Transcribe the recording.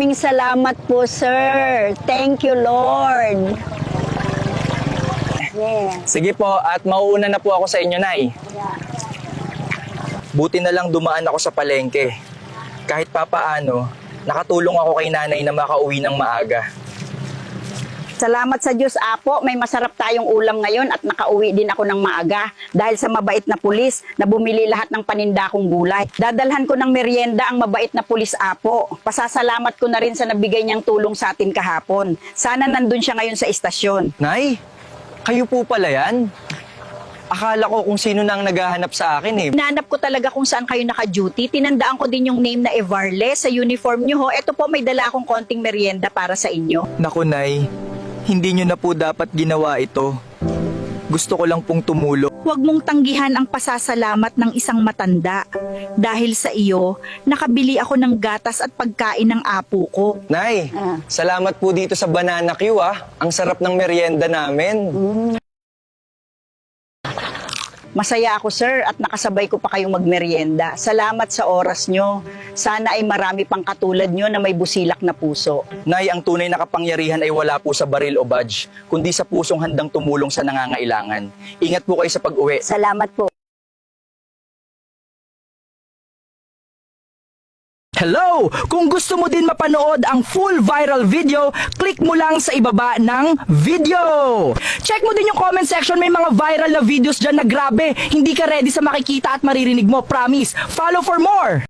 Maraming salamat po, sir. Thank you, Lord. Yeah. Sige po, at mauuna na po ako sa inyo, Nay. Buti na lang dumaan ako sa palengke. Kahit papaano, nakatulong ako kay nanay na makauwi ng maaga. Salamat sa Diyos, Apo. May masarap tayong ulam ngayon at nakauwi din ako ng maaga dahil sa mabait na pulis na bumili lahat ng paninda kong gulay. Dadalhan ko ng merienda ang mabait na pulis, Apo. Pasasalamat ko na rin sa nabigay niyang tulong sa atin kahapon. Sana nandun siya ngayon sa istasyon. Nay, kayo po pala yan? Akala ko kung sino nang naghahanap sa akin eh. Hinanap ko talaga kung saan kayo naka-duty. Tinandaan ko din yung name na Evarle sa uniform niyo ho. Ito po, may dala akong konting merienda para sa inyo. Naku, Nay, hindi nyo na po dapat ginawa ito. Gusto ko lang pong tumulong. Huwag mong tanggihan ang pasasalamat ng isang matanda. Dahil sa iyo, nakabili ako ng gatas at pagkain ng apo ko. Nay, salamat po dito sa Banana Q Ang sarap ng merienda namin. Masaya ako, sir, at nakasabay ko pa kayong magmerienda. Salamat sa oras nyo. Sana ay marami pang katulad nyo na may busilak na puso. Nay, ang tunay na kapangyarihan ay wala po sa baril o badge, kundi sa pusong handang tumulong sa nangangailangan. Ingat po kayo sa pag-uwi. Salamat po. Hello! Kung gusto mo din mapanood ang full viral video, click mo lang sa ibaba ng video. Check mo din yung comment section, may mga viral na videos dyan na grabe. Hindi ka ready sa makikita at maririnig mo, promise. Follow for more!